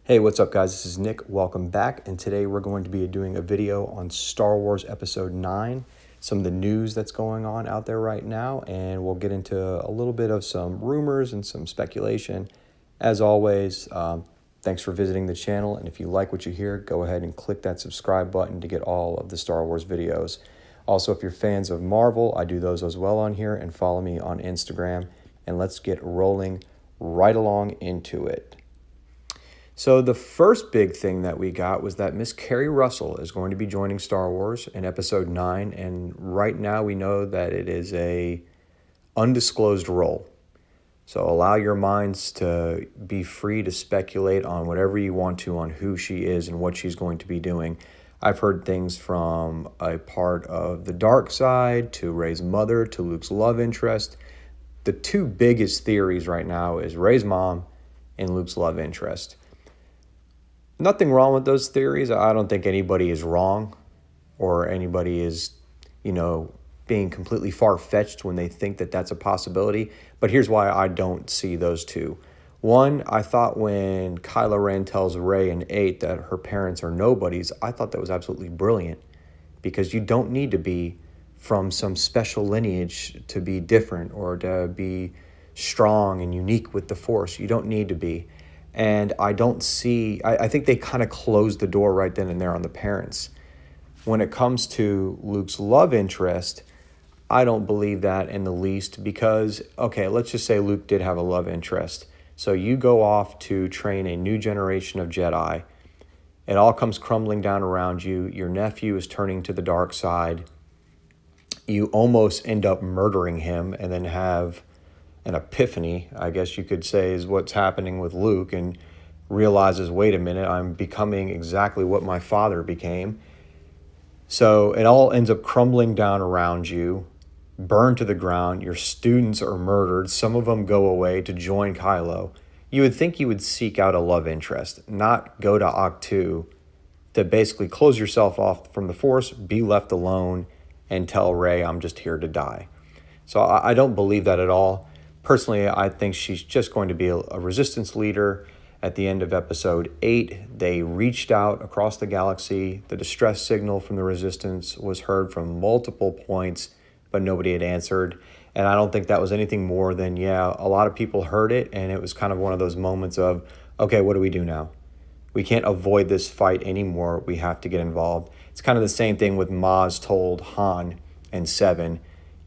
Hey, what's up, guys? This is Nick. Welcome back. And today we're going to be doing a video on Star Wars Episode 9, some of the news that's going on out there right now, and we'll get into a little bit of some rumors and some speculation. As always, thanks for visiting the channel, and if you like what you hear, go ahead and click that subscribe button to get all of the Star Wars videos. Also, if you're fans of Marvel, I do those as well on here, and follow me on Instagram, and let's get rolling right along into it. So the first big thing that we got was that Miss Carrie Russell is going to be joining Star Wars in Episode 9, and right now we know that it is a undisclosed role. So allow your minds to be free to speculate on whatever you want to on who she is and what she's going to be doing. I've heard things from a part of the dark side to Rey's mother to Luke's love interest. The two biggest theories right now is Rey's mom and Luke's love interest. Nothing wrong with those theories. I don't think anybody is wrong or anybody is, being completely far-fetched when they think that that's a possibility. But here's why I don't see those two. One, I thought when Kylo Ren tells Rey in 8 that her parents are nobodies, I thought that was absolutely brilliant because you don't need to be from some special lineage to be different or to be strong and unique with the Force. You don't need to be. And I think they kind of closed the door right then and there on the parents. When it comes to Luke's love interest, I don't believe that in the least because, okay, let's just say Luke did have a love interest. So you go off to train a new generation of Jedi. It all comes crumbling down around you. Your nephew is turning to the dark side. You almost end up murdering him and then have an epiphany, I guess you could say, is what's happening with Luke, and realizes, wait a minute, I'm becoming exactly what my father became. So it all ends up crumbling down around you, burned to the ground. Your students are murdered. Some of them go away to join Kylo. You would think you would seek out a love interest, not go to Ahch-To to basically close yourself off from the Force, be left alone, and tell Rey, I'm just here to die. So I don't believe that at all. Personally, I think she's just going to be a resistance leader. At the end of Episode 8, they reached out across the galaxy. The distress signal from the resistance was heard from multiple points, but nobody had answered. And I don't think that was anything more than, a lot of people heard it, and it was kind of one of those moments of, okay, what do we do now? We can't avoid this fight anymore. We have to get involved. It's kind of the same thing with Maz told Han in 7.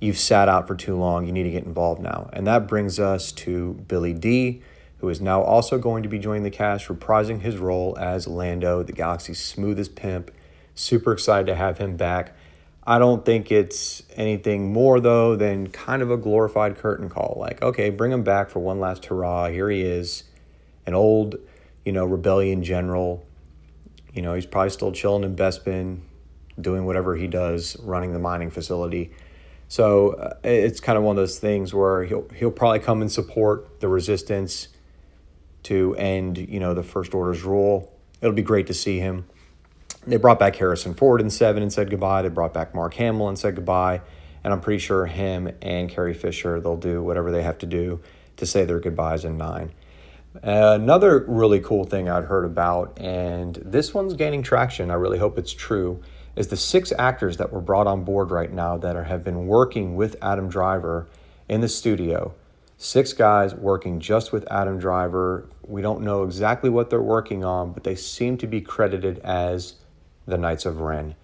You've sat out for too long. You need to get involved now. And that brings us to Billy D, who is now also going to be joining the cast, reprising his role as Lando, the galaxy's smoothest pimp. Super excited to have him back. I don't think it's anything more, though, than kind of a glorified curtain call. Like, okay, bring him back for one last hurrah. Here he is, an old, rebellion general. He's probably still chilling in Bespin, doing whatever he does, running the mining facility. So it's kind of one of those things where he'll probably come and support the resistance to end, the First Order's rule. It'll be great to see him. They brought back Harrison Ford in 7 and said goodbye. They brought back Mark Hamill and said goodbye. And I'm pretty sure him and Carrie Fisher, they'll do whatever they have to do to say their goodbyes in 9. Another really cool thing I'd heard about, and this one's gaining traction, I really hope it's true, is the 6 actors that were brought on board right now that have been working with Adam Driver in the studio. 6 guys working just with Adam Driver. We don't know exactly what they're working on, but they seem to be credited as the Knights of Ren.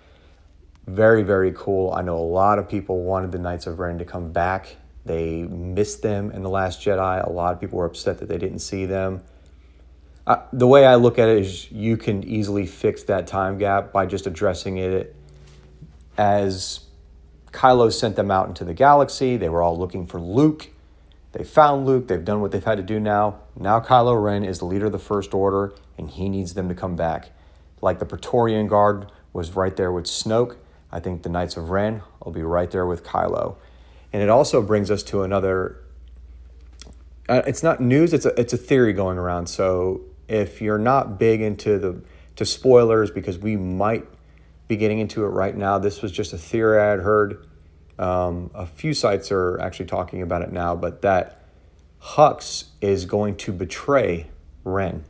Very, very cool. I know a lot of people wanted the Knights of Ren to come back. They missed them in The Last Jedi. A lot of people were upset that they didn't see them. The way I look at it is you can easily fix that time gap by just addressing it as Kylo sent them out into the galaxy. They were all looking for Luke. They found Luke. They've done what they've had to do now. Now Kylo Ren is the leader of the First Order, and he needs them to come back. Like the Praetorian Guard was right there with Snoke, I think the Knights of Ren will be right there with Kylo. And it also brings us to another... it's not news, it's a theory going around. So if you're not big into spoilers, because we might be getting into it right now, this was just a theory I had heard. A few sites are actually talking about it now, but that Hux is going to betray Ren.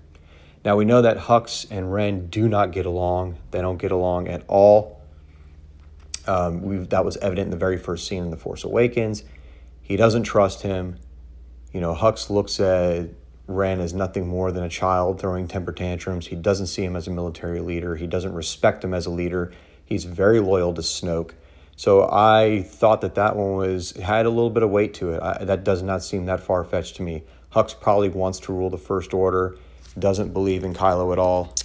Now, we know that Hux and Ren do not get along. They don't get along at all. That was evident in the very first scene in The Force Awakens. He doesn't trust him. Hux looks at Ren as nothing more than a child throwing temper tantrums. He doesn't see him as a military leader. He doesn't respect him as a leader. He's very loyal to Snoke. So I thought that one had a little bit of weight to it. That does not seem that far-fetched to me. Hux probably wants to rule the First Order, doesn't believe in Kylo at all.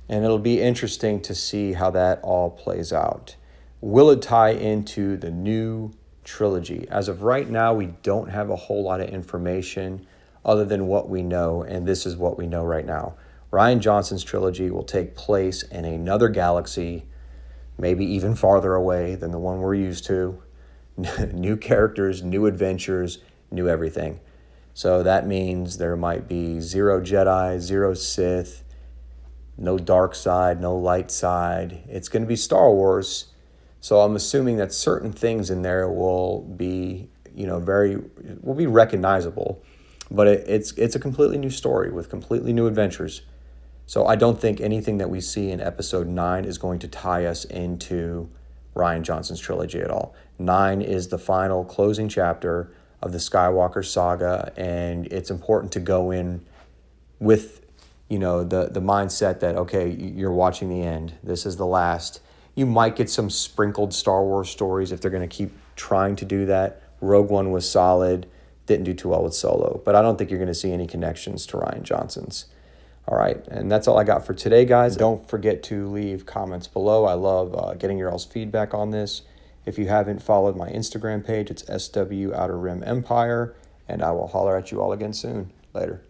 And it'll be interesting to see how that all plays out. Will it tie into the new trilogy? As of right now, we don't have a whole lot of information other than what we know, and this is what we know right now. Rian Johnson's trilogy will take place in another galaxy, maybe even farther away than the one we're used to. New characters, new adventures, new everything. So that means there might be 0 Jedi, 0 Sith, no dark side, no light side. It's going to be Star Wars. So I'm assuming that certain things in there will be, will be recognizable. But it's a completely new story with completely new adventures. So I don't think anything that we see in episode 9 is going to tie us into Rian Johnson's trilogy at all. 9 is the final closing chapter of the Skywalker saga, and it's important to go in with, the mindset that, okay, you're watching the end. This is the last. You might get some sprinkled Star Wars stories if they're going to keep trying to do that. Rogue One was solid, didn't do too well with Solo, but I don't think you're going to see any connections to Rian Johnson's. All right, and that's all I got for today, guys. Don't forget to leave comments below. I love getting your all's feedback on this. If you haven't followed my Instagram page, it's SW Outer Rim Empire, and I will holler at you all again soon. Later.